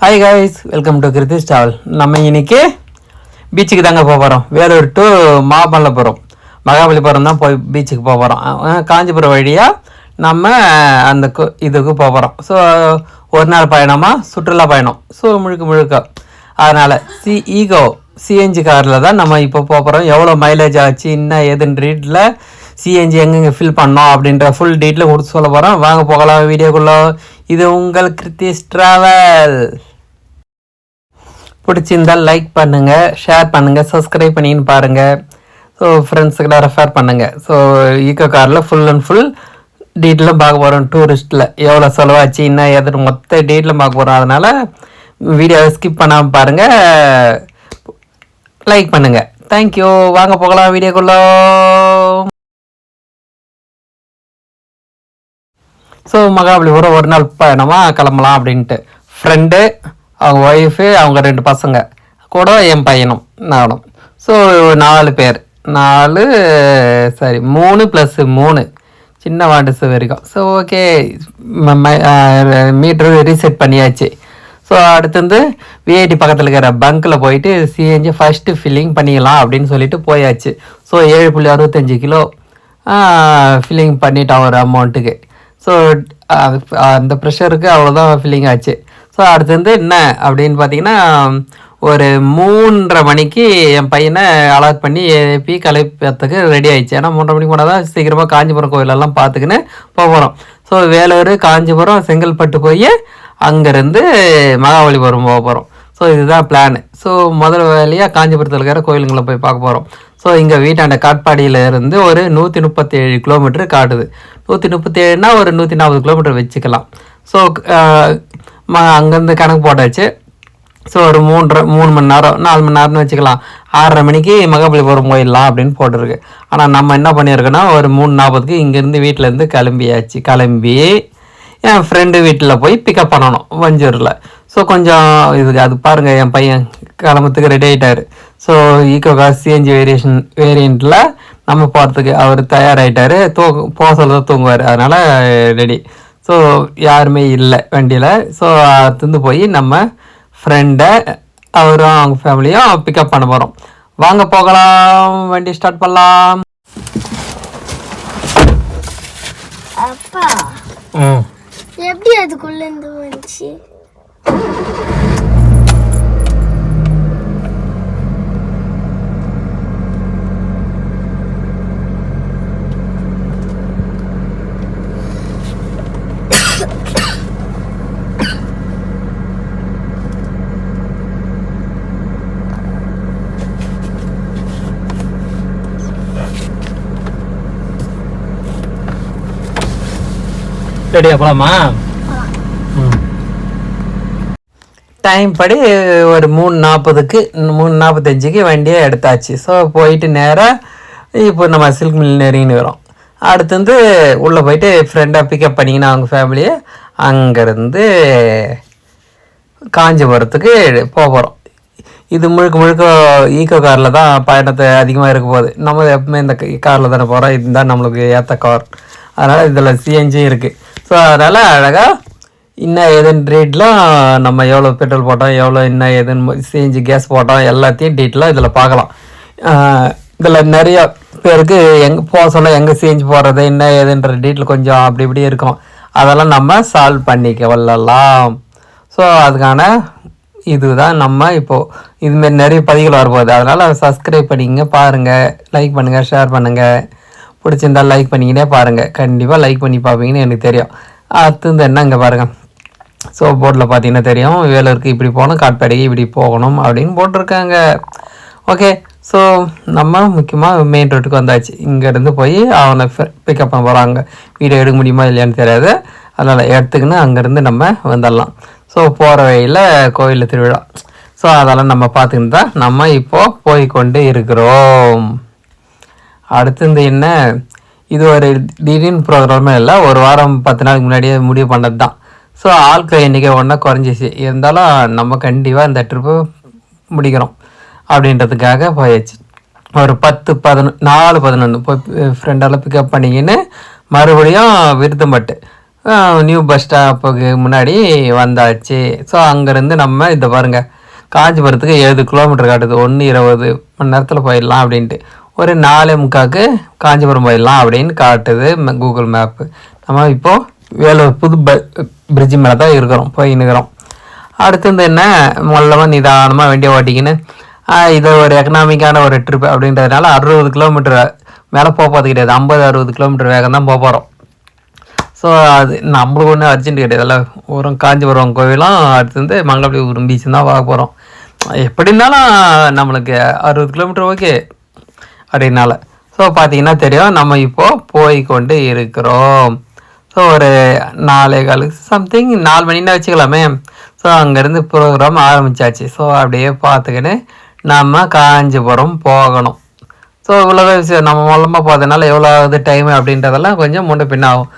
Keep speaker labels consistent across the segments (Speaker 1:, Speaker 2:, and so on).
Speaker 1: Hi guys, welcome to Kiruthi's travel. நம்ம இன்னைக்கு பீச்சுக்கு தாங்க போக போகிறோம். வேலூர் டு மகாபலிபுரம் தான் போய் பீச்சுக்கு போக போகிறோம். காஞ்சிபுரம் வழியாக நம்ம அந்த இதுக்கு போக போகிறோம். ஸோ ஒரு நாள் பயணமாக சுற்றுலா பயணம். ஸோ முழுக்க அதனால் சிஎன்ஜி காரில் தான் நம்ம இப்போ போக போகிறோம். எவ்வளோ மைலேஜ் ஆச்சு, என்ன ஏதுன்ற ரீட்டில் சிஎன்ஜி எங்கெங்கே ஃபில் பண்ணோம் அப்படின்ற ஃபுல் டீட்டெயில் கொடுத்து சொல்ல போகிறோம். வாங்க போகலாம் வீடியோக்குள்ளே. இது உங்கள் கிருத்திஸ் ட்ராவல். பிடிச்சிருந்தால் லைக் பண்ணுங்கள், ஷேர் பண்ணுங்கள், சப்ஸ்கிரைப் பண்ணின்னு பாருங்கள். ஸோ ஃப்ரெண்ட்ஸுக்கெல்லாம் ரெஃபர் பண்ணுங்கள். ஸோ ஈக்கோ காரில் ஃபுல் அண்ட் ஃபுல் டீட்டெயிலும் பார்க்க போகிறோம். டூரிஸ்ட்டில் எவ்வளோ செலவாச்சு, என்ன எது மொத்த டீட்டெயிலும் பார்க்க போகிறோம். அதனால் வீடியோவை ஸ்கிப் பண்ணாமல் பாருங்கள், லைக் பண்ணுங்கள். தேங்க்யூ. வாங்க போகலாம் வீடியோக்குள்ளே. ஸோ மகாபலிபுரம் ஒரு நாள் பயணமாக கிளம்பலாம் அப்படின்ட்டு ஃப்ரெண்டு, அவங்க ஒய்ஃபு, அவங்க 2 பசங்க கூட என் பையனும் நானும். ஸோ 4 பேர், 3 + 3 சின்ன வாண்டஸ் வரைக்கும். ஸோ ஓகே, மீட்ரு ரீசெட் பண்ணியாச்சு. ஸோ அடுத்து விஐடி பக்கத்தில் இருக்கிற பங்க்கில் போயிட்டு சிஎன்ஜி ஃபஸ்ட்டு ஃபில்லிங் பண்ணிக்கலாம் அப்படின்னு சொல்லிட்டு போயாச்சு. ஸோ 7.65 கிலோ ஃபில்லிங் பண்ணிட்டோம் ஒரு அமௌண்ட்டுக்கு. ஸோ அந்த ப்ரெஷருக்கு அவ்வளோதான் ஃபில்லிங் ஆச்சு. ஸோ அடுத்து என்ன அப்படின்னு பார்த்தீங்கன்னா, ஒரு 3:30 மணிக்கு என் பையனை அலாட் பண்ணி எழுப்பி கலைப்பத்துக்கு ரெடி ஆயிடுச்சு. ஏன்னா 3:30 மணிக்கு போனால் தான் சீக்கிரமாக காஞ்சிபுரம் கோயிலெல்லாம் பார்த்துக்கின்னு போகிறோம். ஸோ வேலூர், காஞ்சிபுரம், செங்கல்பட்டு போய் அங்கேருந்து மகாபலிபுரம் போக போகிறோம். ஸோ இதுதான் பிளானு. ஸோ முதல் வேலையாக காஞ்சிபுரத்தில் இருக்கிற கோயிலுங்களை போய் பார்க்க போகிறோம். ஸோ இங்கே வீட்டாண்ட காட்பாடியில் இருந்து ஒரு 137 கிலோமீட்டர் காட்டுது. 137னா ஒரு 140 கிலோமீட்டர் வச்சுக்கலாம். ஸோ அங்கேருந்து கணக்கு போட்டாச்சு. ஸோ ஒரு 3 மணி நேரம் 4 மணி நேரம்னு வச்சுக்கலாம். 6:30 மணிக்கு மகாபலிபுரம் போயிடலாம் அப்படின்னு போட்டிருக்கு. ஆனால் நம்ம என்ன பண்ணியிருக்கோன்னா, ஒரு 3:40க்கு இங்கேருந்து வீட்டிலேருந்து கிளம்பி என் ஃப்ரெண்டு வீட்டில் போய் பிக்கப் பண்ணணும் வஞ்சூரில். ஸோ கொஞ்சம் அது பாருங்கள், என் பையன் கிளம்புறதுக்கு ரெடி ஆகிட்டார். ஸோ ஈக்கோ கார் சிஎன்ஜி வேரியண்ட்டில் நம்ம போகிறதுக்கு அவர் தயாராகிட்டார். போக சொல்ல தூங்குவார், அதனால் ரெடி. ஸோ யாருமே இல்லை வண்டியில். ஸோ அதுந்து போய் நம்ம ஃப்ரெண்டை, அவரும் அவங்க ஃபேமிலியும் பிக்கப் பண்ண போகிறோம். வாங்க போகலாம், வண்டி ஸ்டார்ட் பண்ணலாம்.
Speaker 2: அப்பா எப்படி அதுக்குள்ள இருந்து வந்துச்சு?
Speaker 1: ரெடியா போகலாமா? டைம் படி ஒரு 3:45க்கு வண்டியை எடுத்தாச்சு. ஸோ போயிட்டு நேராக இப்போ நம்ம சில்க் மில் நெருங்கின்னு வரோம். அடுத்து உள்ளே போயிட்டு ஃப்ரெண்டாக பிக்கப் பண்ணிங்கன்னா அவங்க ஃபேமிலியை அங்கேருந்து காஞ்சிபுரத்துக்கு போகிறோம். இது முழுக்க ஈக்கோ காரில் தான் பயணத்தை அதிகமாக இருக்க போகுது. நம்ம எப்பவுமே இந்த காரில் தானே போகிறோம். இதுதான் நம்மளுக்கு ஏற்ற கார். அதனால் இதில் சிஎன்ஜி இருக்குது. ஸோ அதனால் அழகாக இன்னும் ஏதுன்னு ரேட்லாம் நம்ம எவ்வளோ பெட்ரோல் போட்டோம், எவ்வளோ என்ன ஏதுன்னு சிஎன்ஜி கேஸ் போட்டோம், எல்லாத்தையும் டீட்டெயிலாக இதில் பார்க்கலாம். இதில் நிறையா பேருக்கு எங்கே போக சொல்ல, எங்கே சிஎன்ஜி போடுறது, என்ன ஏதுன்ற டீட்டெயில் கொஞ்சம் அப்படி இப்படி இருக்கும். அதெல்லாம் நம்ம சால்வ் பண்ணிக்க வரலாம். ஸோ அதுக்கான இதுதான் நம்ம இப்போது இதுமாரி நிறைய பதிவுகள் வரப்போகுது. அதனால் சப்ஸ்கிரைப் பண்ணிக்கங்க, பாருங்கள், லைக் பண்ணுங்கள், ஷேர் பண்ணுங்கள். பிடிச்சிருந்தால் லைக் பண்ணிக்கினே பாருங்கள். கண்டிப்பாக லைக் பண்ணி பார்ப்பீங்கன்னு எனக்கு தெரியும். அடுத்து என்ன இங்கே பாருங்கள். ஸோ போர்டில் பார்த்தீங்கன்னா தெரியும், வேலூருக்கு இப்படி போகணும், காட்பாடிக்கு இப்படி போகணும் அப்படின்னு போட்டிருக்காங்க. ஓகே, ஸோ நம்ம முக்கியமாக மெயின் ரோட்டுக்கு வந்தாச்சு. இங்கேருந்து போய் அவனை பிக்கப் பண்ண போகிறாங்க. வீடியோ எடுக்க முடியுமா இல்லையான்னு தெரியாது, அதனால் எடுத்துக்கின்னு அங்கேருந்து நம்ம வந்துடலாம். ஸோ போகிற வழியில் கோயில் திருவிழா. ஸோ அதெல்லாம் நம்ம பார்த்துக்கிட்டு தான் நம்ம இப்போது போய்கொண்டு இருக்கிறோம். அடுத்து என்ன, இது ஒரு திடீர்னு ப்ரோக்ராமே இல்லை, ஒரு வாரம் 10 நாளுக்கு முன்னாடியே முடிவு பண்ணது தான். ஸோ ஆட்கள் எண்ணிக்கை ஒன்றா குறைஞ்சிச்சு. இருந்தாலும் நம்ம கண்டிப்பாக இந்த ட்ரிப்பு முடிக்கிறோம் அப்படின்றதுக்காக போயாச்சு. ஒரு 4:11 போய் ஃப்ரெண்டெல்லாம் பிக்கப் பண்ணிக்கின்னு மறுபடியும் விருத்தம்பட்டு நியூ பஸ் ஸ்டாப்புக்கு முன்னாடி வந்தாச்சு. ஸோ அங்கேருந்து நம்ம இதை பாருங்கள், காஞ்சிபுரத்துக்கு 7 கிலோமீட்டர் காட்டுது. 1:20 மணி நேரத்தில் போயிடலாம் அப்படின்ட்டு. ஒரு 4:45க்கு காஞ்சிபுரம் போயிடலாம் அப்படின்னு காட்டுது கூகுள் மேப்பு. நம்ம இப்போது வேலூர் புது பிரிட்ஜு மேலே தான் இருக்கிறோம், போயின்னுக்கிறோம். அடுத்தது என்ன, மொல்லமாக நிதானமாக வண்டியை ஓட்டிக்கின்னு இது ஒரு எக்கனாமிக்கான ஒரு ட்ரிப் அப்படின்றதுனால 60 கிலோமீட்டர் மேலே போகிறது கிடையாது. 50-60 கிலோமீட்டர் வேகம் தான் போகிறோம். ஸோ அது நம்மளுக்கு ஒன்றும் அர்ஜென்ட் கிடையாது. ஒரு காஞ்சிபுரம் கோவிலும் அடுத்து மங்களபுரம் பீச்சும் தான் பார்க்க போகிறோம். எப்படி இருந்தாலும் நம்மளுக்கு 60 கிலோமீட்டர் ஓகே அப்படின்னால. ஸோ பார்த்தீங்கன்னா தெரியும், நம்ம இப்போது போய் கொண்டு இருக்கிறோம். ஸோ ஒரு 4:15 சம்திங் 4 மணின்னா வச்சுக்கலாமே. ஸோ அங்கேருந்து ப்ரோக்ராம் ஆரம்பித்தாச்சு. ஸோ அப்படியே பார்த்துக்கின்னு நம்ம காஞ்சிபுரம் போகணும். ஸோ இவ்வளோதான் விஷயம். நம்ம மூலமாக பார்த்ததுனால எவ்வளோ ஆகுது டைமு அப்படின்றதெல்லாம் கொஞ்சம் முன்ன பின்ன ஆகும்.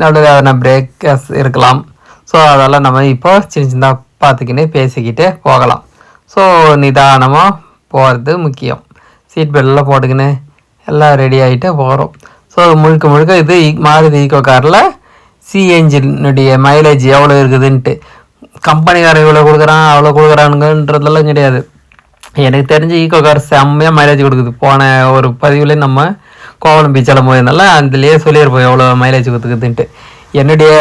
Speaker 1: நடுவில் பிரேக்கர்ஸ் இருக்கலாம். ஸோ அதெல்லாம் நம்ம இப்போ சின்ன சின்னதாக பார்த்துக்கின்னு பேசிக்கிட்டே போகலாம். ஸோ நிதானமாக போகிறது முக்கியம். சீட் பெல்ட்லாம் போட்டுக்கின்னு எல்லாம் ரெடி ஆகிட்டு போகிறோம். ஸோ முழுக்க முழுக்க இது மாருதி ஈக்கோ காரில் சிஎன்ஜினுடைய மைலேஜ் எவ்வளோ இருக்குதுன்ட்டு கம்பெனிக்காரன் இவ்வளோ கொடுக்குறான் அவ்வளோ கொடுக்குறானுங்கன்றதெல்லாம் கிடையாது. எனக்கு தெரிஞ்சு ஈக்கோ கார் செம்மையாக மைலேஜ் கொடுக்குது. போன ஒரு பதிவுலேயே நம்ம கோவலம் பீச்செல்லாம் போயிருந்தால அதுலேயே சொல்லியிருப்போம் எவ்வளோ மைலேஜ் கொடுத்துக்குதுன்ட்டு. என்னுடைய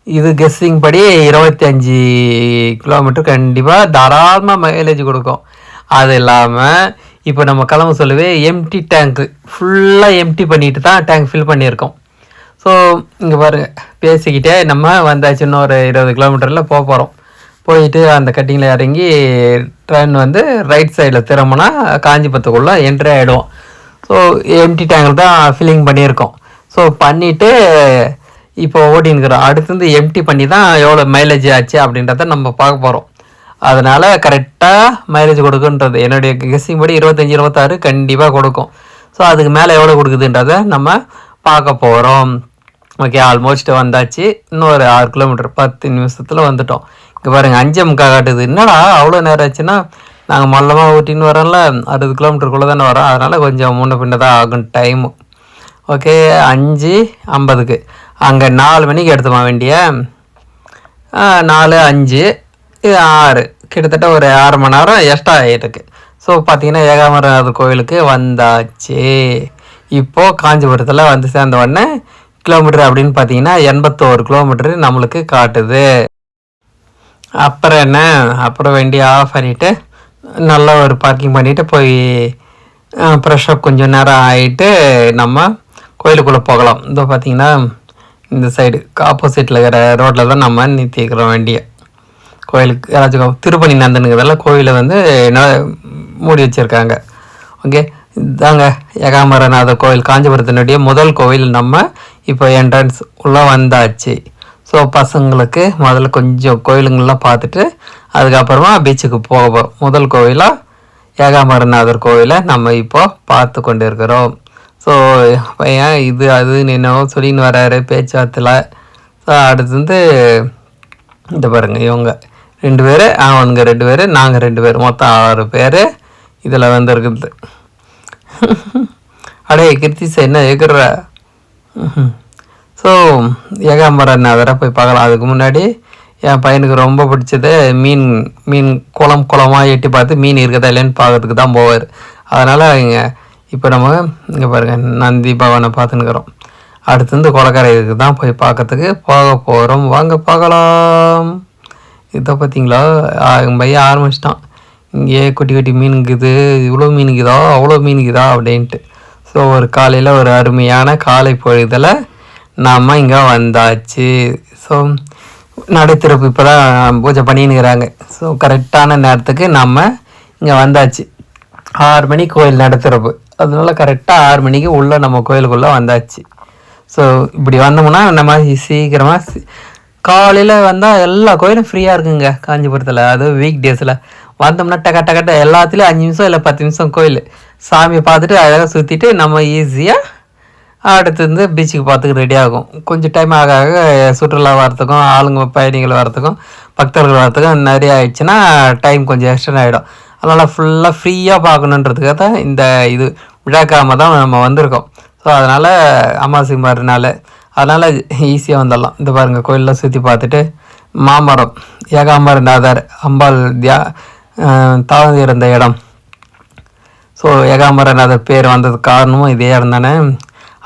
Speaker 1: இது கெஸ்ஸிங் படி 25 கிலோமீட்டர் கண்டிப்பாக தாராளமாக மைலேஜ் கொடுக்கும். அது இல்லாமல் இப்போ நம்ம கிளம்ப சொல்லவே எம்டி டேங்க்கு ஃபுல்லாக எம்டி பண்ணிட்டு தான் டேங்க் ஃபில் பண்ணியிருக்கோம். ஸோ இங்கே பாருங்கள், பேசிக்கிட்டே நம்ம வந்தாச்சு. இன்னொரு 20 கிலோமீட்டரில் போக போகிறோம். போயிட்டு அந்த கட்டிங்கில் இறங்கி ட்ரெயின் ரைட் சைடில் திரும்பினா காஞ்சிபுரத்துக்குள்ளே என்ட்ரி ஆகிடுவோம். ஸோ எம்டி டேங்கில் தான் ஃபில்லிங் பண்ணியிருக்கோம். ஸோ பண்ணிவிட்டு இப்போ ஓட்டின்னுக்கிறோம். அடுத்து எம்டி பண்ணி தான் எவ்வளோ மைலேஜ் ஆச்சு அப்படின்றத நம்ம பார்க்க போகிறோம். அதனால் கரெக்டாக மைலேஜ் கொடுக்குன்றது என்னுடைய கெஸ்ஸிங் படி 25-26 கண்டிப்பாக கொடுக்கும். ஸோ அதுக்கு மேலே எவ்வளோ கொடுக்குதுன்றதை நம்ம பார்க்க போகிறோம். ஓகே, ஆல்மோஸ்ட் வந்தாச்சு. இன்னொரு 6 கிலோமீட்டர் 10 நிமிஷத்தில் வந்துட்டோம். இங்கே பாருங்கள் 5:45 காட்டுது. என்னடா அவ்வளோ நேரம் ஆச்சுன்னா, நாங்கள் மொல்லமாக ஓட்டின்னு வரோம்ல, 60 கிலோமீட்டருக்குள்ளே தானே வரோம். அதனால் கொஞ்சம் முன்ன பின்ன தான் ஆகும் டைமு. ஓகே, 5:50க்கு அங்கே 4 மணிக்கு எடுத்துமா வேண்டிய 4, 5, 6 கிட்டத்தட்ட ஒரு 1/2 மணி நேரம் எக்ஸ்ட்ரா ஆகிட்டுருக்கு. ஸோ பார்த்தீங்கன்னா ஏகாம்பரநாதர் கோவிலுக்கு வந்தாச்சு. இப்போது காஞ்சிபுரத்தில் வந்து சேர்ந்த உடனே கிலோமீட்டர் அப்படின்னு பார்த்தீங்கன்னா 81 கிலோமீட்டரு நம்மளுக்கு காட்டுது. அப்புறம் என்ன, அப்புறம் வண்டி ஆஃப் பண்ணிவிட்டு நல்லா ஒரு பார்க்கிங் பண்ணிவிட்டு போய் ஃப்ரெஷ்ஷப் கொஞ்சம் நேரம் ஆகிட்டு நம்ம கோயிலுக்குள்ளே போகலாம். இதோ பார்த்தீங்கன்னா இந்த சைடு ஆப்போசிட்டில் இருக்கிற ரோட்டில் தான் நம்ம நிறுத்திக்கிறோம் வண்டியை. கோயிலுக்கு யாராச்சும் திருப்பணி நந்தனுங்கிறதெல்லாம் கோயிலை மூடி வச்சுருக்காங்க. ஓகே, இதாங்க ஏகாம்பரநாதர் கோயில், காஞ்சிபுரத்தினுடைய முதல் கோவில். நம்ம இப்போ என்ட்ரன்ஸ் உள்ளே வந்தாச்சு. ஸோ பசங்களுக்கு முதல்ல கொஞ்சம் கோயிலுங்கள்லாம் பார்த்துட்டு அதுக்கப்புறமா பீச்சுக்கு போக போகிறோம். முதல் கோவிலாக ஏகாம்பரநாதர் கோவிலை நம்ம இப்போ பார்த்து கொண்டு இருக்கிறோம். ஸோ பையன் இது அதுன்னு என்னவோ சொல்லின்னு வர்றாரு பேச்சுவார்த்தையில். ஸோ அடுத்து இந்த பாருங்கள், இவங்க 2 பேர், அவனுங்க 2 பேர், நாங்கள் 2 பேர், மொத்தம் 6 பேர் இதில் வந்துருக்குது. அடே கிருத்திசை என்ன இருக்கிற. ஸோ ஏகாம்பரநாதரை போய் பார்க்கலாம். அதுக்கு முன்னாடி என் பையனுக்கு ரொம்ப பிடிச்சது மீன் குளமாக எட்டி பார்த்து மீன் இருக்குதா இல்லைன்னு பார்க்கறதுக்கு தான் போவார். அதனால் இப்போ நம்ம இங்கே பாருங்கள் நந்தி பவனை பார்த்துன்னுக்கிறோம். அடுத்து கொலக்கரை இதுக்கு தான் போய் பார்க்கறதுக்கு போக போகிறோம். வாங்க பார்க்கலாம். இதை பார்த்தீங்களா, எங்கள் பையன் ஆரம்பிச்சிட்டான். இங்கே குட்டி குட்டி மீனுக்குது, இவ்வளோ மீனுக்குதா அவ்வளோ மீனுக்குதா அப்படின்ட்டு. ஸோ ஒரு காலையில் ஒரு அருமையான காலை பொழுதில் நாம் இங்கே வந்தாச்சு. ஸோ நடைத்திறப்பு இப்போ தான் பூஜை பண்ணின்னுக்கிறாங்க. ஸோ கரெக்டான நேரத்துக்கு நம்ம இங்கே வந்தாச்சு. 6 மணிக்கு கோயில் நடைத்திறப்பு, அதனால கரெக்டாக 6 மணிக்கு உள்ளே நம்ம கோயிலுக்குள்ளே வந்தாச்சு. ஸோ இப்படி வந்தோம்னா நம்ம சீக்கிரமாக காலையில் வந்தால் எல்லா கோயிலும் ஃப்ரீயாக இருக்குங்க காஞ்சிபுரத்தில். அதுவும் வீக் டேஸில் வந்தோம்னா டக்க எல்லாத்துலேயும் 5 நிமிஷம் இல்லை 10 நிமிஷம் கோயில் சாமியை பார்த்துட்டு அழகாக சுற்றிட்டு நம்ம ஈஸியாக அடுத்து பீச்சுக்கு பார்த்துக்கு ரெடி ஆகும். கொஞ்சம் டைம் ஆக சுற்றுலா வரத்துக்கும் ஆளுங்க பயணிகள் வரத்துக்கும் பக்தர்கள் வரத்துக்கும் நிறைய ஆயிடுச்சுன்னா டைம் கொஞ்சம் எக்ஸ்டன் ஆகிடும். அதனால் ஃபுல்லாக ஃப்ரீயாக பார்க்கணுன்றதுக்காக தான் இந்த இது விழாக்காம தான் நம்ம வந்திருக்கோம். ஸோ அதனால் அமாவாசை மறுநாள் அதனால் ஈஸியாக வந்துடலாம். இந்த பாருங்கள் கோயிலெலாம் சுற்றி பார்த்துட்டு மாமரம் ஏகாம்பரநாதர் அம்பாள் தாழ்ந்து இருந்த இடம். ஸோ ஏகாம்பரநாதர் பேர் வந்ததுக்கு காரணமும் இதே இடம் தானே.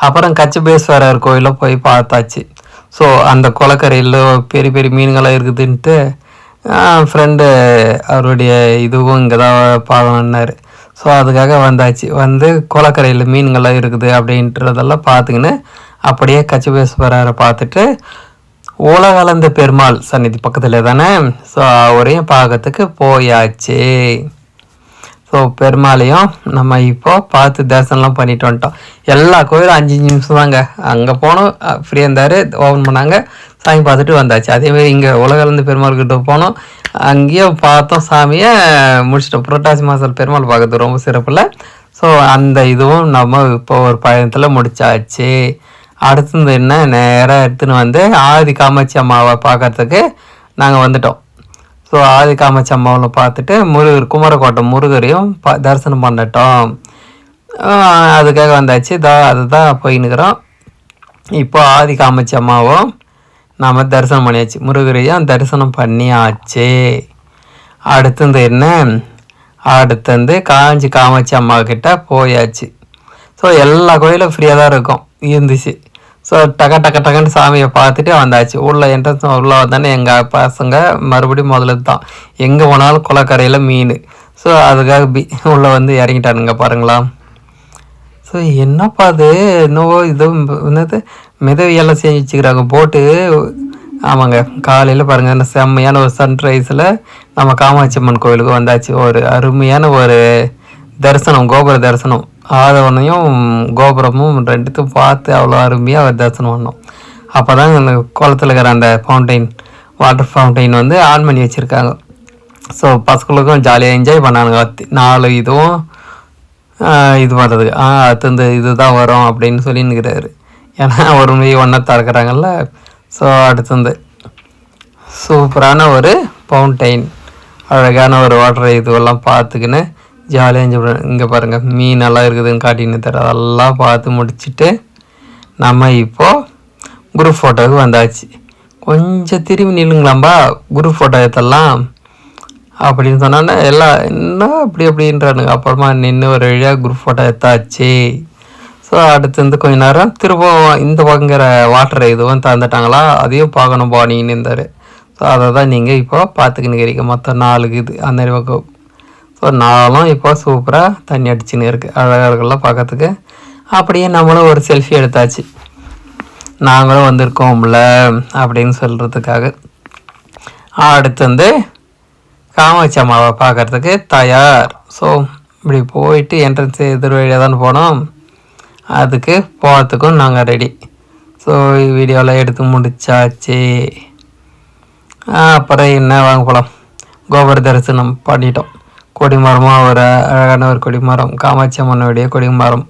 Speaker 1: அப்புறம் கச்சபேஸ்வரர் கோயிலில் போய் பார்த்தாச்சு. ஸோ அந்த குளக்கரையில் பெரிய பெரிய மீன்களாக இருக்குதுன்ட்டு ஃப்ரெண்டு அவருடைய இதுவும் இங்கே தான் பார்க்கணுன்னாரு. ஸோ அதுக்காக வந்தாச்சு. வந்து குளக்கரையில் மீன்கள்லாம் இருக்குது அப்படின்றதெல்லாம் பார்த்துக்கின்னு அப்படியே கச்சபேஸ்வரரை பார்த்துட்டு உலகளந்த பெருமாள் சந்நிதி பக்கத்தில் தானே. ஸோ அவரையும் பார்க்கறதுக்கு போயாச்சு. ஸோ பெருமாளையும் நம்ம இப்போ பார்த்து தரிசனம்லாம் பண்ணிட்டு வந்துட்டோம். எல்லா கோயிலும் 5 நிமிஷம் தாங்க. அங்கே போனோம், ஃப்ரீயாக இருந்தார், ஓப்பன் பண்ணாங்க, சாமி பார்த்துட்டு வந்தாச்சு. அதேமாதிரி இங்கே உலகளந்த பெருமாள்கிட்ட போனோம், அங்கேயும் பார்த்தோம், சாமியை முடிச்சிட்டோம். புரட்டாசி மாதம் பெருமாள் பார்க்கறது ரொம்ப சிறப்பில்லை. ஸோ அந்த இதுவும் நம்ம இப்போ ஒரு பயணத்தில் முடிச்சாச்சு. அடுத்தது என்ன, நேராக எடுத்துன்னு வந்து ஆதி காமாட்சி அம்மாவை பார்க்கறதுக்கு நாங்கள் வந்துட்டோம். ஸோ ஆதி காமாட்சி அம்மாவில் பார்த்துட்டு குமரக்கோட்டை முருகரையும் தரிசனம் பண்ணிட்டோம். அதுக்காக வந்தாச்சு. அதுதான் போயின்னுக்கிறோம். இப்போ ஆதி காமாட்சி அம்மாவும் நாம் தரிசனம் பண்ணியாச்சு, முருகரையும் தரிசனம் பண்ணியாச்சு. அடுத்தது என்ன, அடுத்தது காஞ்சி காமாட்சி அம்மா கிட்ட போயாச்சு. ஸோ எல்லா கோயிலும் ஃப்ரீயாக தான் இருந்துச்சு. ஸோ டக்குன்னு சாமியை பார்த்துட்டு வந்தாச்சு. உள்ள என்ட்ரன்ஸ் உள்ளே வந்தானே எங்கள் பசங்க மறுபடியும் முதல்ல தான் எங்கே போனாலும் குளக்கரையில் மீன். ஸோ அதுக்காக உள்ளே வந்து இறங்கிட்டானுங்க பாருங்களா. ஸோ என்னப்பா அது இன்னவோ இது என்னது மிதவியெல்லாம் செஞ்சு வச்சுக்கிறாங்க போட்டு. ஆமாங்க, காலையில் பாருங்கள் இந்த செம்மையான ஒரு சன்ரைஸில் நம்ம காமாட்சி அம்மன் கோயிலுக்கு வந்தாச்சு. ஒரு அருமையான ஒரு தரிசனம், கோபுர தரிசனம். ஆதவனையும் கோபுரமும் ரெண்டுத்தையும் பார்த்து அவ்வளோ அருமையாக அவர் தரிசனம் பண்ணோம். அப்போ தான் அந்த குளத்தில் இருக்கிற அந்த ஃபவுண்டைன், வாட்டர் ஃபவுண்டைன் வந்து ஆன் பண்ணி வச்சுருக்காங்க. ஸோ பசங்களுக்கும் ஜாலியாக என்ஜாய் பண்ணானுங்க. 4 இதுவும் இது பண்ணுறதுக்கு அடுத்து இதுதான் வரும் அப்படின்னு சொல்லின்னுக்கிறாரு. ஏன்னா ஒரு முறை ஒன்றா திறக்கிறாங்கல்ல. ஸோ அடுத்தது சூப்பரான ஒரு ஃபவுண்டைன், அழகான ஒரு வாட்டர் இதுவெல்லாம் பார்த்துக்கின்னு ஜாலியாக என்ஜாய் பண்ண. இங்கே பாருங்கள் மீனெல்லாம் இருக்குதுன்னு காட்டின்னு தர, அதெல்லாம் பார்த்து முடிச்சுட்டு நம்ம இப்போது குரூப் ஃபோட்டோவுக்கு வந்தாச்சு. கொஞ்சம் திரும்பி நில்லுங்களாம்பா குரூப் ஃபோட்டோ எடுத்தலாம் அப்படின்னு சொன்னோன்னே எல்லாம் இன்னும் அப்படின்றானுங்க. அப்புறமா நின்று ஒரு வழியாக குரூப் ஃபோட்டோ எடுத்தாச்சு. ஸோ அடுத்து கொஞ்ச நேரம் திரும்பவும் இந்த பக்கங்கிற வாட்டர் இதுவும் தந்துட்டாங்களா, அதையும் பார்க்கணும் போனீங்கன்னு இருந்தார். ஸோ அதை தான் நீங்கள் இப்போ பார்த்துக்கின்னு இருக்கிறீங்க. மொத்தம் 4 இது அந்த பக்கம். ஸோ 4ம் இப்போ சூப்பராக தண்ணி அடிச்சுன்னு இருக்குது, அழகாக இருக்கலாம் பார்க்கறதுக்கு. அப்படியே நம்மளும் ஒரு செல்ஃபி எடுத்தாச்சு, நாங்களும் வந்திருக்கோம்ல அப்படின்னு சொல்கிறதுக்காக. அடுத்து காமாட்சி அம்மாவை பார்க்குறதுக்கு தயார். ஸோ இப்படி போயிட்டு என்ட்ரன்ஸ் எதிர் வழியாக தான் போனோம், அதுக்கு போகிறதுக்கும் நாங்கள் ரெடி. ஸோ வீடியோவில் எடுத்து முடிச்சாச்சு. அப்புறம் என்ன வாங்க போகலாம், கோபுர தரிசனம் பண்ணிட்டோம். கொடிமரமாக ஒரு அழகான ஒரு கொடிமரம், காமாட்சி அம்மனுடைய கொடிமரம்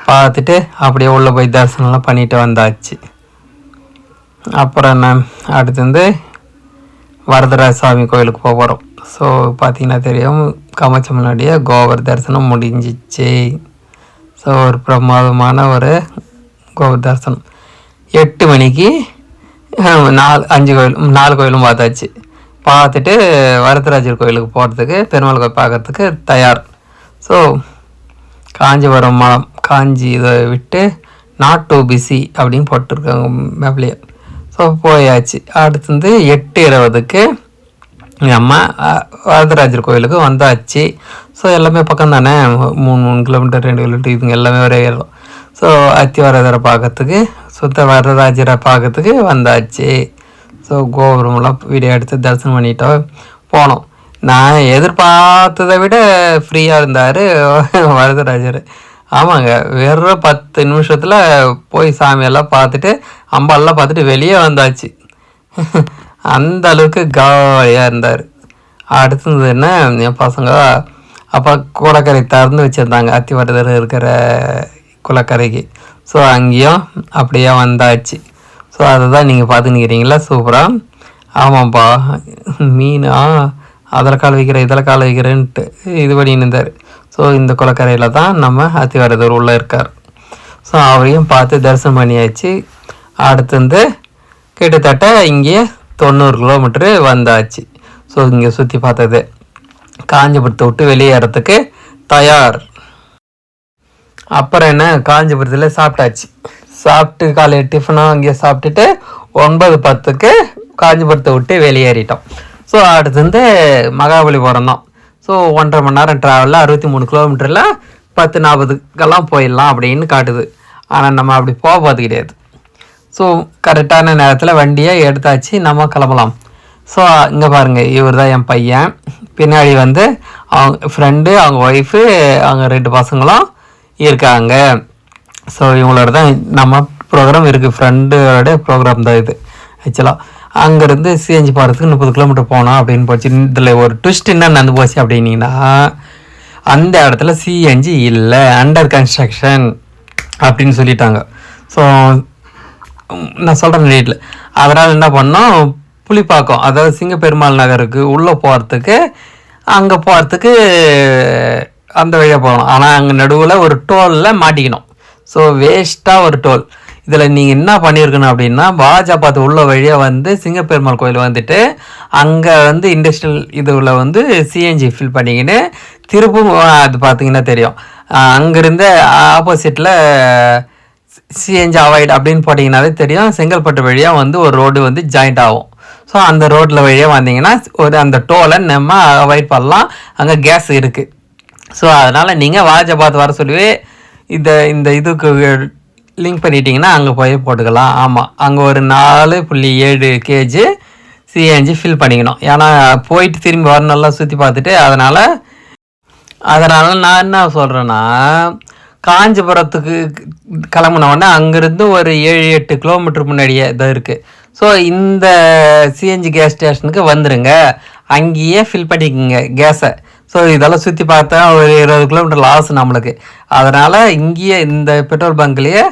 Speaker 1: பார்த்துட்டு அப்படியே உள்ளே போய் தரிசனம்லாம் பண்ணிட்டு வந்தாச்சு. அப்புறம் என்ன, அடுத்து வரதராஜ சாமி கோயிலுக்கு போகிறோம். ஸோ பார்த்திங்கன்னா தெரியும், காமாட்சி அம்மனுடைய கோபுர தரிசனம் முடிஞ்சிச்சு. ஸோ ஒரு பிரமாதமான ஒரு கோபுர தரிசனம். 8 மணிக்கு 4 கோயிலும் பார்த்தாச்சு. பார்த்துட்டு வரதராஜர் கோயிலுக்கு போகிறதுக்கு, பெருமாள் கோயில் பார்க்குறதுக்கு தயார். ஸோ காஞ்சிபுரம் மலம், காஞ்சி இதை விட்டு நாட் டூ பிஸி அப்படின்னு போட்டிருக்காங்க மேப்லேயே. ஸோ போயாச்சு. அடுத்தது 8:20க்கு நம்ம வரதராஜர் கோயிலுக்கு வந்தாச்சு. ஸோ எல்லாமே பக்கம் தானே, 3 கிலோமீட்டர் 2 கிலோமீட்டர் இதுங்க எல்லாமே ஒரே ஏறும். ஸோ அத்திவரதரை பார்க்கறதுக்கு, சுத்த வரதராஜரை பார்க்கறதுக்கு வந்தாச்சு. ஸோ கோபுரமெல்லாம் வீடியோ எடுத்து தரிசனம் பண்ணிட்டோ போனோம். நான் எதிர்பார்த்ததை விட ஃப்ரீயாக இருந்தார் வரதராஜர். ஆமாங்க, வெறும் 10 நிமிஷத்தில் போய் சாமியெல்லாம் பார்த்துட்டு அம்பாலெல்லாம் பார்த்துட்டு வெளியே வந்தாச்சு. அந்த அளவுக்கு காலியாக இருந்தார். அடுத்தது என்ன, என் பசங்க அப்போ குளக்கரை திறந்து வச்சுருந்தாங்க, அத்திவரதர் இருக்கிற குளக்கரைக்கு. ஸோ அங்கேயும் அப்படியே வந்தாச்சு. ஸோ அதை தான் நீங்கள் பார்த்துன்னுக்கிறீங்களா, சூப்பராக. ஆமாம்ப்பா, மீன் அதில் கால் வைக்கிற இதில் கால் வைக்கிறேன்ட்டு இது பண்ணின்னு இருந்தார். ஸோ இந்த குளக்கரையில் தான் நம்ம அத்திவரதர் உள்ளே இருக்கார். ஸோ அவரையும் பார்த்து தரிசனம் பண்ணியாச்சு. அடுத்து வந்து கிட்டத்தட்ட இங்கே 90 கிலோமீட்டரு வந்தாச்சு. ஸோ இங்கே சுற்றி பார்த்தது. காஞ்சிபுரத்தை விட்டு வெளியேறதுக்கு தயார். அப்புறம் என்ன, காஞ்சிபுரத்தில் சாப்பிட்டாச்சு. சாப்பிட்டு காலையில் டிஃபனும் அங்கேயே சாப்பிட்டுட்டு 9:10க்கு காஞ்சிபுரத்தை விட்டு வெளியேறிட்டோம். ஸோ அடுத்து வந்து மகாபலிபுரம் தான். ஸோ 1.5 மணி நேரம் ட்ராவலில் 63 கிலோமீட்டரில் 10:40க்கெல்லாம் போயிடலாம் அப்படின்னு காட்டுது. ஆனால் நம்ம அப்படி போகிறது கிடையாது. ஸோ கரெக்டான நேரத்தில் வண்டியை எடுத்தாச்சு, நம்ம கிளம்பலாம். ஸோ இங்கே பாருங்கள், இவர் தான் என் பையன். பின்னாடி வந்து அவங்க ஃப்ரெண்டு, அவங்க ஒய்ஃபு, அவங்க 2 பசங்களும் இருக்காங்க. ஸோ இவங்களோட தான் நம்ம ப்ரோக்ராம் இருக்குது. ஃப்ரெண்டோட ப்ரோக்ராம் தான் இது. ஆக்சுவலாக அங்கேருந்து சிஎன்ஜி போகிறதுக்கு 30 கிலோமீட்டர் போனோம் அப்படின்னு போச்சு. இதில் ஒரு ட்விஸ்ட் என்ன நடந்து போச்சு அப்படின்னீங்கன்னா, அந்த இடத்துல சிஎன்ஜி இல்லை, அண்டர் கன்ஸ்ட்ரக்ஷன் அப்படின்னு சொல்லிட்டாங்க. ஸோ நான் சொல்கிறேன் ரேட்டில். அதனால் என்ன பண்ணோம், புலிப்பாக்கம், அதாவது சிங்கப்பெருமாள் நகருக்கு உள்ளே போகிறதுக்கு, அங்கே போகிறதுக்கு அந்த வழியாக போகணும். ஆனால் அங்கே நடுவில் ஒரு டோலில் மாட்டிக்கணும். ஸோ வேஸ்ட்டாக ஒரு டோல். இதில் நீங்கள் என்ன பண்ணியிருக்கணும் அப்படின்னா, பாஜாபாத் உள்ள வழியாக வந்து சிங்கப்பெருமாள் கோயில் வந்துட்டு அங்கே வந்து இண்டஸ்ட்ரியல் இதுவில் வந்து சிஎன்ஜி ஃபில் பண்ணிக்கின்னு திருப்பும் அது பார்த்தீங்கன்னா தெரியும். அங்கேருந்து ஆப்போசிட்டில் சிஎன்ஜி அவாய்டு அப்படின்னு போட்டிங்கனாலே தெரியும். செங்கல்பட்டு வழியாக வந்து ஒரு ரோடு வந்து ஜாயிண்ட் ஆகும். ஸோ அந்த ரோட்டில் வழியாக வந்தீங்கன்னா ஒரு அந்த டோலை நம்ம அவாய்ட் பண்ணலாம். அங்கே கேஸ் இருக்குது. ஸோ அதனால் நீங்கள் வாஜபாத் வர சொல்லி இந்த இதுக்கு லிங்க் பண்ணிட்டீங்கன்னா அங்கே போய் போட்டுக்கலாம். ஆமாம், அங்கே ஒரு 4.7 kg சிஎன்ஜி ஃபில் பண்ணிக்கணும். ஏன்னா போயிட்டு திரும்பி வர நல்லா சுற்றி பார்த்துட்டு அதனால் நான் என்ன சொல்கிறேன்னா, காஞ்சிபுரத்துக்கு கிளம்புனோடனே அங்கேருந்து ஒரு 7-8 கிலோமீட்டர் முன்னாடியே இதாக இருக்குது. ஸோ இந்த சிஎன்ஜி கேஸ் ஸ்டேஷனுக்கு வந்துடுங்க, அங்கேயே ஃபில் பண்ணிக்கோங்க கேஸை. ஸோ இதெல்லாம் சுற்றி பார்த்தா ஒரு 20 கிலோமீட்டர் லாஸ் நம்மளுக்கு. அதனால் இங்கேயே இந்த பெட்ரோல் பங்க்லேயே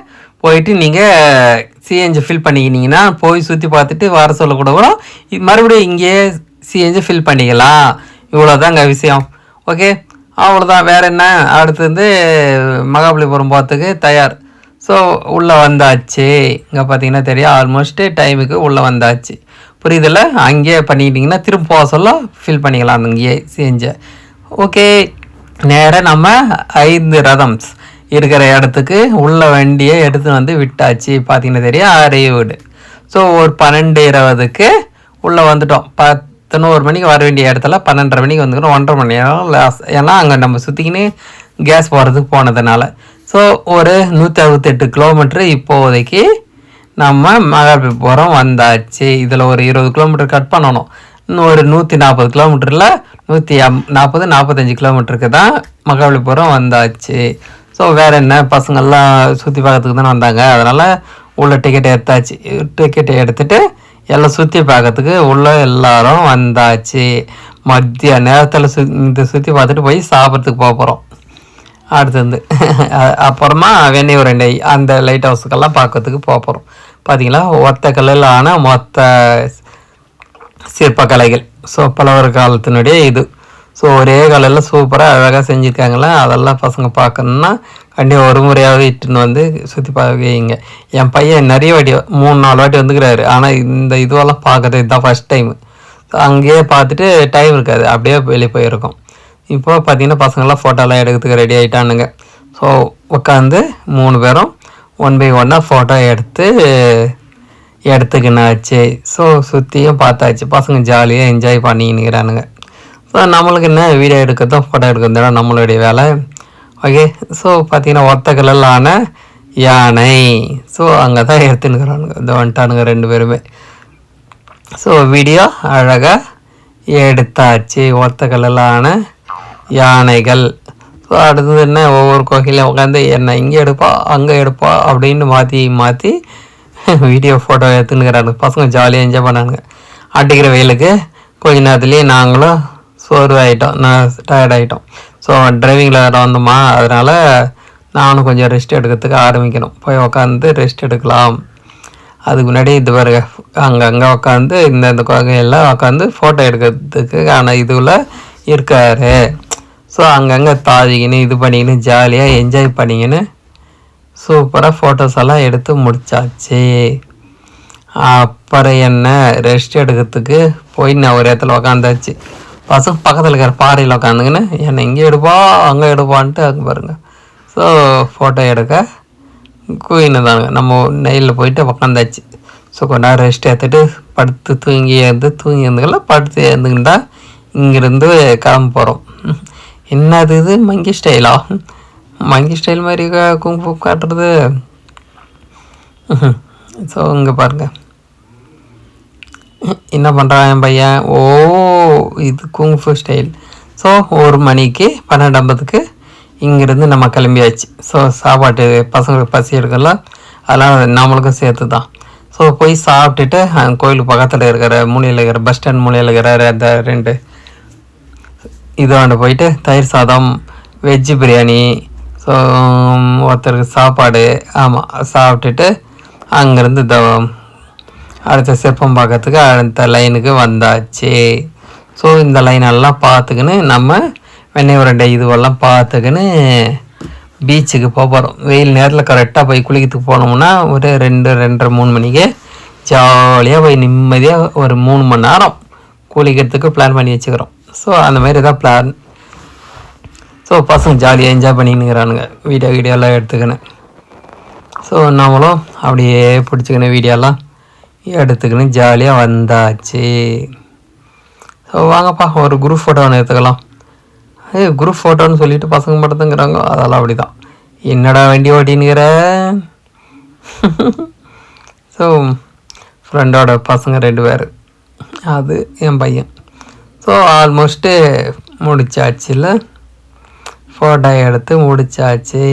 Speaker 1: போயிட்டு நீங்கள் சிஎன்ஜி ஃபில் பண்ணிக்கினீங்கன்னா போய் சுற்றி பார்த்துட்டு வர சொல்லக்கூட மறுபடியும் இங்கேயே சிஎன்ஜி ஃபில் பண்ணிக்கலாம். இவ்வளோதாங்க விஷயம். ஓகே, அவ்வளோதான். வேறு என்ன, அடுத்து வந்து மகாபலிபுரம் போகிறதுக்கு தயார். ஸோ உள்ளே வந்தாச்சு. இங்கே பார்த்தீங்கன்னா தெரியும், ஆல்மோஸ்ட்டு டைமுக்கு உள்ளே வந்தாச்சு. புரியுதில்ல? அங்கேயே பண்ணிக்கிட்டிங்கன்னா திரும்ப போக சொல்ல ஃபில் பண்ணிக்கலாம் அங்கேயே சிஎன்ஜி. ஓகே, நேராக நம்ம 5 ரதம்ஸ் இருக்கிற இடத்துக்கு உள்ள வண்டியை எடுத்து வந்து விட்டாச்சு. பார்த்தீங்கன்னா தெரியும், அரைவுடு. ஸோ ஒரு 12:20க்கு உள்ளே வந்துட்டோம். 11 மணிக்கு வர வேண்டிய இடத்துல 12:30 மணிக்கு வந்துக்கணும். 1.5 மணி நேரம் லாஸ். ஏன்னா அங்கே நம்ம சுற்றிக்கின்னு கேஸ் போகிறதுக்கு போனதுனால. ஸோ ஒரு 168 கிலோமீட்ரு இப்போதைக்கு நம்ம மகாபலிபுரம் வந்தாச்சு. இதில் ஒரு 20 கிலோமீட்டர் கட் பண்ணணும். இன்னும் ஒரு 140 கிலோமீட்டரில் 140-45 கிலோமீட்டருக்கு தான் மகாபலிபுரம் வந்தாச்சு. ஸோ வேறு என்ன, பசங்கள்லாம் சுற்றி பார்க்கறதுக்கு தானே வந்தாங்க. அதனால் உள்ள டிக்கெட்டை எடுத்தாச்சு. டிக்கெட்டை எடுத்துகிட்டு எல்லாம் சுற்றி பார்க்கறதுக்கு உள்ளே எல்லோரும் வந்தாச்சு. மத்திய நேரத்தில் இந்த சுற்றி பார்த்துட்டு போய் சாப்பிட்றதுக்கு போக போகிறோம். அடுத்தது அப்புறமா வெண்ணையூர் அந்த லைட் ஹவுஸுக்கெல்லாம் பார்க்கறதுக்கு போக போகிறோம். பார்த்தீங்களா, ஒத்த கல்லில் ஆன மொத்த சிற்பக்கலைகள். ஸோ பலவர் காலத்தினுடைய இது. ஸோ ஒரே கல்லில் சூப்பராக அழகாக செஞ்சுருக்காங்களா, அதெல்லாம் பசங்க பார்க்கணுன்னா கண்டிப்பாக ஒரு முறையாவது இட்டுன்னு வந்து சுற்றி பார்க்க. என் பையன் நிறைய வாட்டி 3-4 வாட்டி வந்துக்கிறாரு. ஆனால் இந்த இதுவெல்லாம் பார்க்குறது இதுதான் ஃபஸ்ட் டைமு. ஸோ அங்கேயே பார்த்துட்டு டைம் இருக்காது, அப்படியே வெளியே போயிருக்கோம். இப்போ பார்த்தீங்கன்னா பசங்களாம் ஃபோட்டோலாம் எடுக்கிறதுக்கு ரெடி ஆகிட்டானுங்க. ஸோ உட்காந்து 3 பேரும் 1 by 1 ஃபோட்டோ எடுத்துக்கினாச்சு. ஸோ சுற்றியும் பார்த்தாச்சு. பசங்க ஜாலியாக என்ஜாய் பண்ணிக்கிறானுங்க. ஸோ நம்மளுக்கு என்ன, வீடியோ எடுக்கிறதும் ஃபோட்டோ எடுக்கிறது தான் நம்மளுடைய வேலை. ஓகே, ஸோ பார்த்தீங்கன்னா ஒத்த கலரிலான யானை. ஸோ அங்கே தான் எடுத்துன்னுக்கிறானுங்க. இந்த வந்துட்டானுங்க 2 பேருமே. ஸோ வீடியோ அழகாக எடுத்தாச்சு. ஒத்த கலரிலான யானைகள். ஸோ அடுத்தது என்ன, ஒவ்வொரு கோயிலையும் உட்காந்து என்ன இங்கே எடுப்பா அங்கே எடுப்பா அப்படின்னு மாற்றி வீடியோ ஃபோட்டோ எடுத்துன்னுக்கிறானுங்க. பசங்க ஜாலியாக என்ஜாய் பண்ணானுங்க. அடிக்கிற வெயிலுக்கு கொஞ்ச நேரத்துலேயே நாங்களும் சோர்வாயிட்டோம், டயர்டாகிட்டோம். ஸோ டிரைவிங்கில் வந்தோமா, அதனால் நானும் கொஞ்சம் ரெஸ்ட் எடுக்கிறதுக்கு ஆரம்பிக்கணும். போய் உட்காந்து ரெஸ்ட் எடுக்கலாம். அதுக்கு முன்னாடி இது பாருங்க, அங்கங்கே உட்காந்து இந்த கோகையெல்லாம் உட்காந்து ஃபோட்டோ எடுக்கிறதுக்கு ஆனால் இதுவில் இருக்காரு. ஸோ அங்கங்கே தாவிக்கின்னு இது பண்ணிக்கின்னு ஜாலியாக என்ஜாய் பண்ணிக்கின்னு சூப்பராக ஃபோட்டோஸ் எல்லாம் எடுத்து முடிச்சாச்சு. அப்புறம் என்ன ரெஸ்ட் எடுக்கிறதுக்கு போய் நான் ஒரு இடத்துல உக்காந்தாச்சு. பசங்க பக்கத்தில் இருக்கிற பாறையில் உட்காந்துங்கன்னு என்னை இங்கே எடுப்பா அங்கே எடுப்பான்ட்டு அங்கே பாருங்கள். ஸோ ஃபோட்டோ எடுக்க குயின்னு தானுங்க நம்ம நெயிலில் போயிட்டு உக்காந்தாச்சு. ஸோ கொஞ்ச நேரம் ரெஸ்ட் எடுத்துகிட்டு படுத்து தூங்கி இருந்துக்கலாம். படுத்து இருந்துக்கிட்டா இங்கேருந்து கிளம்ப போகிறோம். என்னது இது மங்கி ஸ்டைலா? மங்கி ஸ்டைல் மாதிரி குங்ஃபு காட்டுறது. ஸோ இங்கே பாருங்கள் என்ன பண்ணுறான் என் பையன். ஓ இது குங்ஃபு ஸ்டைல். ஸோ 1 மணிக்கு 12:50 இங்கேருந்து நம்ம கிளம்பியாச்சு. ஸோ சாப்பாட்டு பசங்களுக்கு பசி எடுக்கலாம், அதெல்லாம் நம்மளுக்கும் சேர்த்து தான். ஸோ போய் சாப்பிட்டுட்டு கோயிலுக்கு பக்கத்தில் இருக்கிற மூலையில் இருக்கிற பஸ் ஸ்டாண்ட் மூலையில் இருக்கிற அந்த 2 இதுவாண்டு போயிட்டு தயிர் சாதம், வெஜ்ஜு பிரியாணி, ஸோ ஒருத்தருக்கு சாப்பாடு, ஆமாம் சாப்பிட்டுட்டு அங்கேருந்து அடுத்த சிற்பம் பார்க்கறதுக்கு அடுத்த லைனுக்கு வந்தாச்சு. ஸோ இந்த லைனெல்லாம் பார்த்துக்கின்னு நம்ம வெண்ணெய் உருண்டை இதுவெல்லாம் பார்த்துக்கின்னு பீச்சுக்கு போகிறோம். வெயில் நேரத்தில் கரெக்டாக போய் குளிக்கிறதுக்கு போனோம்னா ஒரு 2, 2:30, 3 மணிக்கு ஜாலியாக போய் நிம்மதியாக ஒரு 3 மணி நேரம் குளிக்கிறதுக்கு பிளான் பண்ணி வச்சுக்கிறோம். ஸோ அந்த மாதிரி தான் பிளான். ஸோ பசங்க ஜாலியாக என்ஜாய் பண்ணின்னுக்கிறானுங்க வீடியோலாம் எடுத்துக்கின்னு. ஸோ நம்மளும் அப்படியே பிடிச்சிக்கின்னு வீடியோலாம் எடுத்துக்கின்னு ஜாலியாக வந்தாச்சு. ஸோ வாங்கப்பா ஒரு குரூப் ஃபோட்டோ ஒன்று எடுத்துக்கலாம். குரூப் ஃபோட்டோன்னு சொல்லிட்டு பசங்க மட்டும்ங்கிறாங்க, அதெல்லாம் அப்படி தான். என்னடா வண்டி ஓட்டின்னுக்கிற? ஸோ ஃப்ரெண்டோட பசங்க 2 பேர், அது என் பையன். ஸோ ஆல்மோஸ்ட்டு முடிச்சாச்சுல, ஃபோட்டோ எடுத்து முடிச்சாச்சு.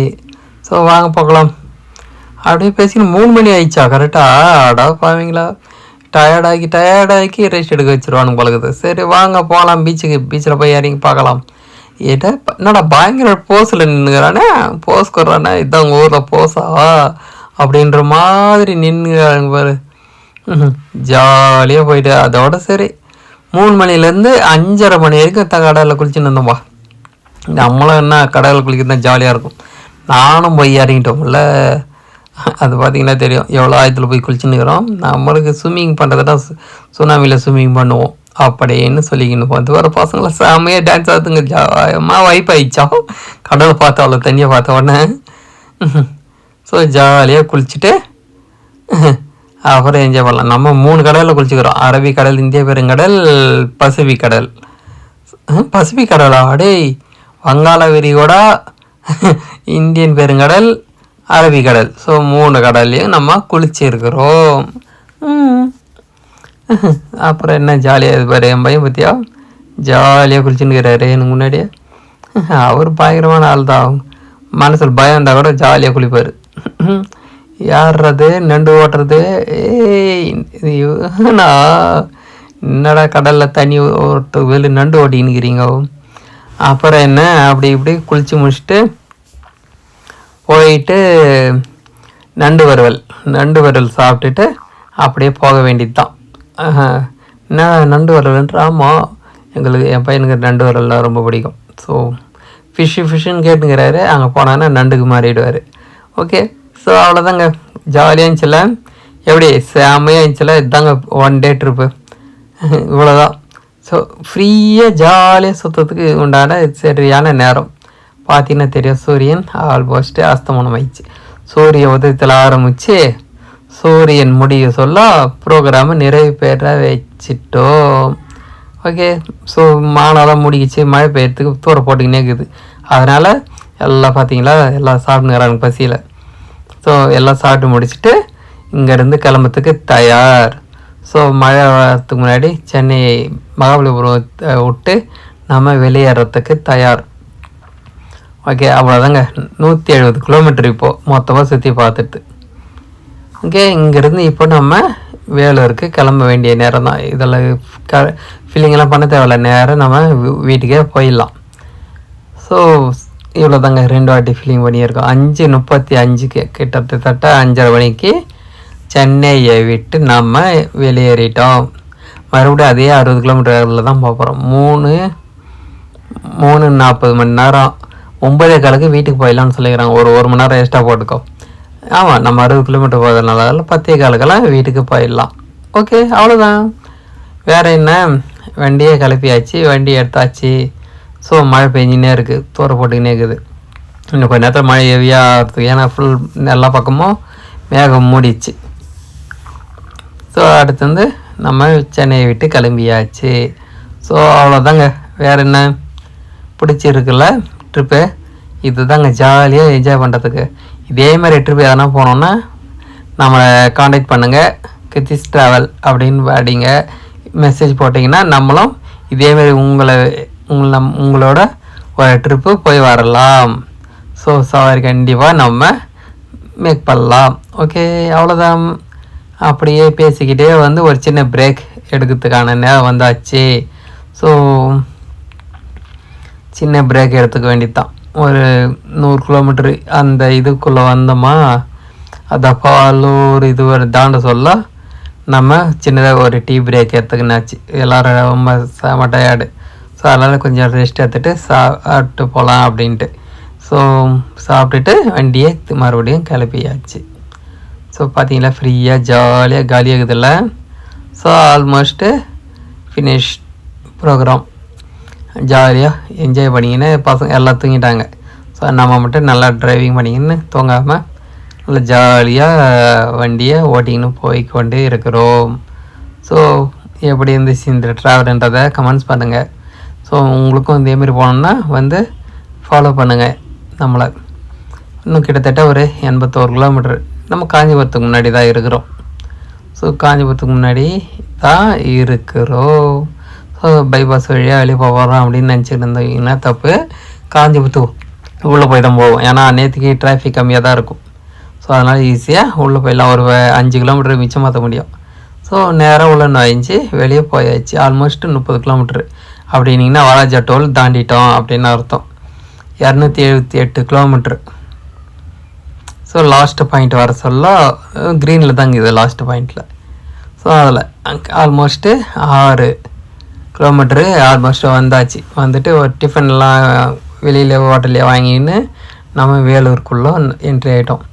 Speaker 1: ஸோ வாங்க பார்க்கலாம். அப்படியே பேசின்னு 3 மணி ஆயிடுச்சா கரெக்டாக? அடா பாவீங்களா, டயர்டாக்கி ரெஸ்ட் எடுக்க வச்சுருவானுங்க பழகுது. சரி வாங்க போகலாம் பீச்சில் போய் இறங்கி பார்க்கலாம். என்னடா பயங்கர போஸில் நின்றுக்கிறானே, போஸ் கொடுறானே, இதுதான் உங்கள் ஊரில் போஸா அப்படின்ற மாதிரி நின்றுக்கிறாங்க பாரு. ஜாலியாக போயிட்டு அதோட சரி 3 மணிலேருந்து 5:30 மணி வரைக்கும் கடலில் குளிச்சுன்னு இருந்தோம்பா. நம்மளும் என்ன கடலில் குளிக்கிறது தான் ஜாலியாக இருக்கும். நானும் போய் இறங்கிட்டோம்ல, அது பார்த்திங்கன்னா தெரியும் எவ்வளோ ஆயத்தில் போய் குளிச்சுன்னுக்கிறோம். நம்மளுக்கு ஸ்விம்மிங் பண்ணுறதுனா சுனாமியில் ஸ்விம்மிங் பண்ணுவோம் அப்படின்னு சொல்லிக்கின்னு போது வர பசங்களாம் செம்மையாக டான்ஸ் ஆகுதுங்க. ஜாயமாக வைப் ஆகிடுச்சா கடலை பார்த்து அவ்வளோ தண்ணியை பார்த்த உடனே. ஸோ ஜாலியாக குளிச்சுட்டு அப்புறம் என்ஜாய் பண்ணலாம். நம்ம 3 கடலில் குளிச்சுக்கிறோம். அரபிக்கடல், இந்திய பெருங்கடல், பசிபிக் கடல். பசிபிக் கடலா? அடே வங்காள விரிகுடா, இந்தியன் பெருங்கடல், அரபிக்கடல். ஸோ 3 கடல்லையும் நம்ம குளிச்சிருக்கிறோம். அப்புறம் என்ன ஜாலியாக இது பாரு என் பையன் பற்றியா ஜாலியாக குளிச்சுன்னுக்கிறாரு எனக்கு முன்னாடியே. அவர் பயங்கரமான ஆள் தான். மனசில் பயம் இருந்தால் கூட ஜாலியாக குளிப்பார். யார்றது நண்டு ஓட்டுறது? என்னடா கடலில் தண்ணி ஓட்டு வெளி நண்டு ஓட்டின்னுக்கிறீங்க. அப்புறம் என்ன அப்படி இப்படி குளித்து முடிச்சுட்டு போயிட்டு நண்டு வறுவல் சாப்பிட்டுட்டு அப்படியே போக வேண்டியது தான். என்ன நண்டு வறுவல்ன்ற? ஆமாம், என் பையனுக்கு நண்டு வறுவல்லாம் ரொம்ப பிடிக்கும். ஸோ ஃபிஷ்ஷுன்னு கேட்டுங்கிறாரு. அங்கே போனான்னா நண்டுக்கு மாறிடுவார். ஓகே, ஸோ அவ்வளோதாங்க. ஜாலியாக இருந்துச்சுல, எப்படி செம்மையாக இருந்துச்சுல. இதுதாங்க 1 டே ட்ரிப்பு, இவ்வளோதான். ஸோ ஃப்ரீயாக ஜாலியாக சுற்றத்துக்கு உண்டான சரியான நேரம். பார்த்தீங்கன்னா தெரியும், சூரியன் ஆல்மோஸ்ட்டு அஸ்தமனம் ஆயிடுச்சு. சூரிய உதயத்தில் ஆரம்பித்து சூரியன் முடிய சொல்ல ப்ரோக்ராமை நிறைவு பெற வச்சிட்டோம். ஓகே, ஸோ மானெல்லாம் முடிக்கிச்சு, மழை பெய்யறதுக்கு தூர போட்டுக்கினே இருக்குது. அதனால் எல்லாம் பார்த்தீங்களா எல்லாம் சாப்பிட்டுங்கிறாங்க பசியில். ஸோ எல்லாம் சாப்பிட்டு முடிச்சுட்டு இங்கேருந்து கிளம்புறதுக்கு தயார். ஸோ மழை வரத்துக்கு முன்னாடி சென்னை மகாபலிபுரம் விட்டு நம்ம வெளியேறத்துக்கு தயார். ஓகே, அவ்வளோதாங்க. 170 கிலோமீட்டர் இப்போது மொத்தமாக சுற்றி பார்த்துட்டு. ஓகே, இங்கேருந்து இப்போ நம்ம வேலூருக்கு கிளம்ப வேண்டிய நேரம் தான். இதெல்லாம் ஃபீலிங்கெல்லாம் பண்ண தேவையில்ல, நேரம் நம்ம வீட்டுக்கே போயிடலாம். ஸோ இவ்வளோ தாங்க. 2 வாட்டி ஃபீலிங் பண்ணியிருக்கோம். 5:35 கிட்டத்தட்ட 5:30 மணிக்கு சென்னையை விட்டு நம்ம வெளியேறிட்டோம். மறுபடியும் அதே 60 கிலோமீட்டரில் தான் போகிறோம். 3:40 மணி நேரம். 9:15 வீட்டுக்கு போயிடலாம்னு சொல்லிக்கிறாங்க. ஒரு மணி நேரம் எக்ஸ்ட்ரா போட்டுக்கோ. ஆமாம், நம்ம 60 கிலோமீட்டர் போகிறதுனால 10:15 வீட்டுக்கு போயிடலாம். ஓகே, அவ்வளோதான். வேறு என்ன, வண்டியே கிளப்பியாச்சு, வண்டி எடுத்தாச்சு. ஸோ மழை பெஞ்சினே இருக்குது, தூர போட்டுக்கினே இருக்குது. இன்னும் கொஞ்சம் நேரத்தில் மழை ஹெவியாக இருக்குது, ஏன்னா ஃபுல் எல்லா பக்கமும் மேகம் மூடிச்சு. ஸோ அடுத்து வந்து நம்ம சென்னையை விட்டு கிளம்பியாச்சு. ஸோ அவ்வளோதாங்க. வேறு என்ன, பிடிச்சிருக்குல்ல ட்ரிப்பு? இது தாங்க ஜாலியாக என்ஜாய் பண்ணுறதுக்கு. இதே மாதிரி ட்ரிப் எதனா போனோன்னா நம்மளை காண்டாக்ட் பண்ணுங்கள். கித்திஸ் ட்ராவல் அப்படின்னு அடிங்க, மெசேஜ் போட்டிங்கன்னா நம்மளும் இதேமாரி உங்களோட ஒரு ட்ரிப்பு போய் வரலாம். ஸோ சவாரி கண்டிப்பாக நம்ம மேக் பண்ணலாம். ஓகே, அவ்வளோதான். அப்படியே பேசிக்கிட்டே வந்து ஒரு சின்ன பிரேக் எடுக்கிறதுக்கான நேரம் வந்தாச்சு. ஸோ சின்ன பிரேக் எடுத்துக்க வேண்டியதுதான். ஒரு 100 கிலோமீட்டரு அந்த இதுக்குள்ளே வந்தோமா, அது பாலூர் இது ஒரு தாண்ட சொல்ல நம்ம சின்னதாக ஒரு டீ பிரேக் எடுத்துக்கினாச்சு. எல்லோரும் ரொம்ப செம டயர்டு. ஸோ அதனால் கொஞ்சம் ரெஸ்ட் எடுத்துகிட்டு சாப்பிட்டு போகலாம் அப்படின்ட்டு. ஸோ சாப்பிட்டுட்டு வண்டியை மறுபடியும் கிளப்பியாச்சு. ஸோ பார்த்தீங்களா, ஃப்ரீயாக ஜாலியாக காலியாக இருக்குதுல்ல. So almost finish programme. ஜாலியாக என்ஜாய் பண்ணிக்கின்னு பசங்க எல்லாம் தூங்கிட்டாங்க. ஸோ நம்ம மட்டும் நல்லா ட்ரைவிங் பண்ணிக்கின்னு தூங்காமல் நல்லா ஜாலியாக வண்டியை ஓட்டிக்கின்னு போய்கொண்டே இருக்கிறோம். ஸோ எப்படி இருந்துச்சு இந்த ட்ராவல்ன்றதை கமெண்ட்ஸ் பண்ணுங்கள். ஸோ உங்களுக்கும் இதேமாரி போனோம்னா வந்து ஃபாலோ பண்ணுங்கள் நம்மளை. இன்னும் கிட்டத்தட்ட ஒரு 81 கிலோமீட்டர் நம்ம காஞ்சிபுரத்துக்கு முன்னாடி தான் இருக்கிறோம். ஸோ காஞ்சிபுரத்துக்கு முன்னாடி தான் இருக்கிறோம். ஸோ பைபாஸ் வழியாக வெளியே போகிறோம் அப்படின்னு நினச்சிட்டு இருந்தீங்கன்னா தப்பு. காஞ்சிபுரத்துக்கு உள்ளே போய் தான் போவோம், ஏன்னா நேற்றுக்கு டிராஃபிக் கம்மியாக தான் இருக்கும். ஸோ அதனால் ஈஸியாக உள்ளே போயிடலாம், ஒரு 5 கிலோமீட்டர் மிச்சம் மாற்ற முடியும். ஸோ நேராக உள்ள நுழைஞ்சி வெளியே போயாச்சு. ஆல்மோஸ்ட் 30 கிலோமீட்ரு அப்படின்னிங்கன்னா வாலாஜா டோல் தாண்டிட்டோம் அப்படின்னு அர்த்தம். 278 கிலோமீட்ரு. ஸோ லாஸ்ட்டு பாயிண்ட் வர சொல்ல க்ரீனில் தாங்க இது லாஸ்ட்டு பாயிண்டில். ஸோ அதில் ஆல்மோஸ்ட்டு 6 கிலோமீட்ரு ஆல்மோஸ்ட்டு வந்தாச்சு. வந்துட்டு ஒரு டிஃபன்லாம் வெளியில் ஹோட்டல்லே வாங்கின்னு நம்ம வேலூருக்குள்ளே என்ட்ரி ஆகிட்டோம்.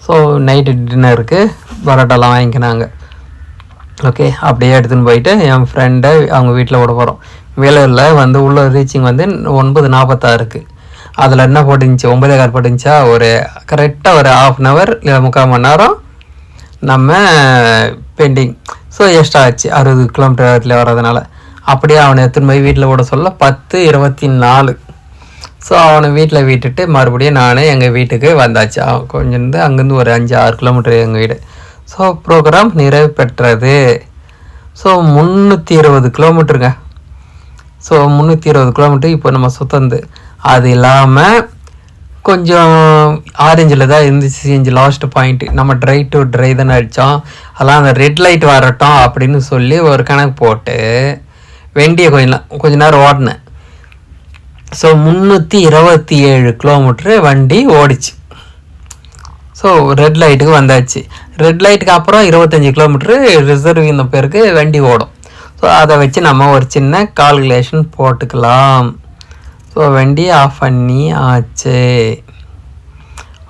Speaker 1: ஸோ நைட்டு டின்னருக்கு பரோட்டாலாம் வாங்கிக்கினாங்க. ஓகே, அப்படியே எடுத்துன்னு போயிட்டு என் ஃப்ரெண்டை அவங்க வீட்டில் விட போகிறோம். வேலூரில் வந்து உள்ள ரீச்சிங் வந்து 9:46. அதில் என்ன போட்டுருந்துச்சி, 9:15 போட்டுருந்துச்சா, ஒரு கரெக்டாக ஒரு 1/2 hour இல்லை 3/4 மணி நேரம் நம்ம பெண்டிங். ஸோ எக்ஸ்ட்ரா ஆச்சு 60 கிலோமீட்டர் வர்றதுனால. அப்படியே அவனை எடுத்துன்னு போய் வீட்டில் விட சொல்ல 10:24. ஸோ அவனை வீட்டில் விட்டுட்டு மறுபடியும் நான் எங்கள் வீட்டுக்கு வந்தாச்சு. கொஞ்சம் அங்கேருந்து ஒரு 5-6 கிலோமீட்டர் எங்கள் வீடு. ஸோ ப்ரோக்ராம் நிறைவு பெற்றது. ஸோ 320 கிலோமீட்டருங்க. ஸோ 320 கிலோமீட்டர் இப்போ நம்ம சுத்தந்து. அது இல்லாமல் கொஞ்சம் ஆரஞ்சில் தான் இருந்துச்சு சிஎன்ஜி லாஸ்ட் பாயிண்ட்டு. நம்ம ட்ரை டு ட்ரை தானே அடித்தோம். அதெல்லாம் அந்த ரெட் லைட் வரட்டும் அப்படின்னு சொல்லி ஒரு கணக்கு போட்டு வெண்டியை கொஞ்ச நேரம் ஓடினேன். ஸோ 327 கிலோமீட்ரு வண்டி ஓடிச்சு. ஸோ ரெட் லைட்டுக்கு வந்தாச்சு. ரெட் லைட்டுக்கு அப்புறம் 25 கிலோமீட்ரு ரிசர்விங் பேருக்கு வண்டி ஓடும். ஸோ அதை வச்சு நம்ம ஒரு சின்ன கால்குலேஷன் போட்டுக்கலாம். ஸோ வண்டி ஆஃப் பண்ணி ஆச்சு.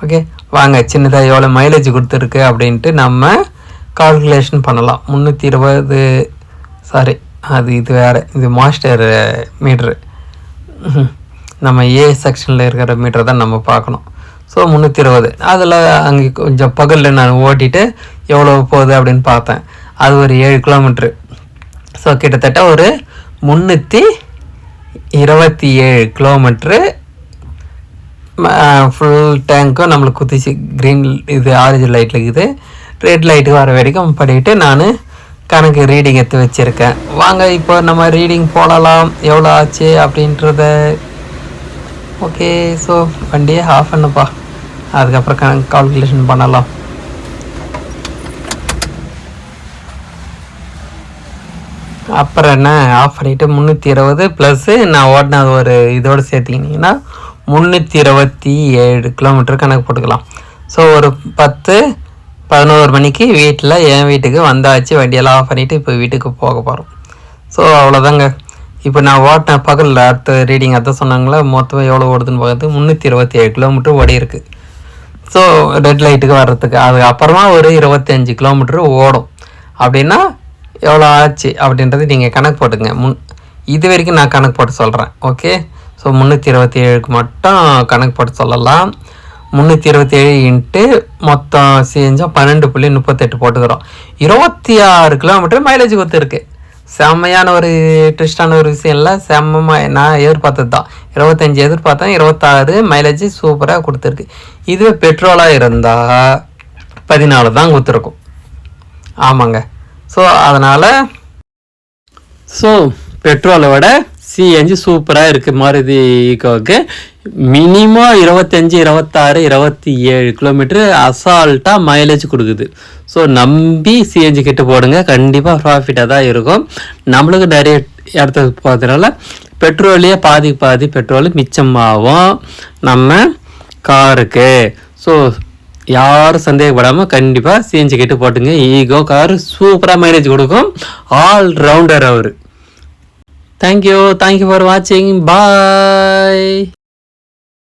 Speaker 1: ஓகே, வாங்க சின்னதாக எவ்வளோ மைலேஜ் கொடுத்துருக்கு அப்படின்ட்டு நம்ம கால்குலேஷன் பண்ணலாம். 320 சாரி, அது இது வேறு, இது மாஸ்டர் மீட்ரு. நம்ம ஏ செக்ஷனில் இருக்கிற மீட்டர் தான் நம்ம பார்க்கணும். ஸோ 320 அதில் அங்கே கொஞ்சம் பகலில் நான் ஓட்டிட்டு எவ்வளோ போகுது அப்படின்னு பார்த்தேன். அது ஒரு 7 கிலோமீட்ரு. ஸோ கிட்டத்தட்ட ஒரு 327 கிலோமீட்ரு ஃபுல் டேங்க்கும் நம்மளுக்கு குத்திச்சு. க்ரீன் இது ஆரஞ்சு லைட்டில் இருக்குது. ரெட் லைட்டு வர வரைக்கும் பண்ணிவிட்டு நான் கணக்கு ரீடிங் எடுத்து வச்சுருக்கேன். வாங்க இப்போ நம்ம ரீடிங் போடலாம் எவ்வளோ ஆச்சு அப்படின்றத. ஓகே, ஸோ வண்டியை ஆஃப் பண்ணப்பா, அதுக்கப்புறம் கணக்கு கால்குலேஷன் பண்ணலாம். அப்புறம் என்ன ஆஃப் பண்ணிவிட்டு 320 ப்ளஸ்ஸு நான் ஓடினது ஒரு இதோடு சேர்த்திக்கிட்டிங்கன்னா 327 கிலோமீட்டர் கணக்கு போட்டுக்கலாம். ஸோ ஒரு 10-11 மணிக்கு வீட்டில் என் வீட்டுக்கு வந்தாச்சு. வண்டியெல்லாம் ஆஃப் பண்ணிவிட்டு இப்போ வீட்டுக்கு போக போகிறோம். ஸோ அவ்வளோதாங்க. இப்போ நான் ஓட்டின பகலில் அடுத்த ரீடிங் அதான் சொன்னாங்களே, மொத்தம் எவ்வளோ ஓடுதுன்னு பார்க்குறது 327 கிலோமீட்டர் ஓடி இருக்குது. ஸோ ரெட் லைட்டுக்கு வர்றதுக்கு அதுக்கப்புறமா ஒரு 25 கிலோமீட்டர் ஓடும். அப்படின்னா எவ்வளோ ஆச்சு அப்படின்றது நீங்கள் கணக்கு போட்டுங்க. இது வரைக்கும் நான் கணக்கு போட்டு சொல்கிறேன். ஓகே, ஸோ 327க்கு மட்டும் கணக்கு போட்டு சொல்லலாம். 327 இன்ட்டு மொத்தம் செஞ்சால் 12.38 போட்டுக்கிறோம். 26 கிலோமீட்டர் மைலேஜ் கொடுத்துருக்கு. செம்மையான ஒரு ட்விஸ்டான ஒரு விஷயம் இல்லை, செம்மமாக நான் எதிர்பார்த்தது தான். 25 எதிர்பார்த்தேன், 26 மைலேஜ் சூப்பராக கொடுத்துருக்கு. இதுவே பெட்ரோலாக இருந்தால் 14 தான் கொடுத்துருக்கும். ஆமாங்க. ஸோ அதனால் பெட்ரோலை விட சிஎன்ஜி சூப்பராக இருக்குது. மாருதி ஈகோவுக்கு மினிமம் 25, 26, 27 கிலோமீட்டரு அசால்ட்டாக மைலேஜ் கொடுக்குது. ஸோ நம்பி சிஎன்ஜி கிட்ட போடுங்க, கண்டிப்பாக ப்ராஃபிட்டாக தான் இருக்கும். நம்மளுக்கு நிறைய இடத்துக்கு போகிறதுனால பெட்ரோலையே பாதி பெட்ரோல் மிச்சமாகும் நம்ம காருக்கு. ஸோ யாரும் சந்தேகப்படாமல் கண்டிப்பாக சிஎன்ஜி கிட்ட போட்டுங்க. ஈகோ காரு சூப்பராக மைலேஜ் கொடுக்கும். ஆல் ரவுண்டர் அவர். தேங்க்யூ ஃபார் வாட்சிங். பாய்.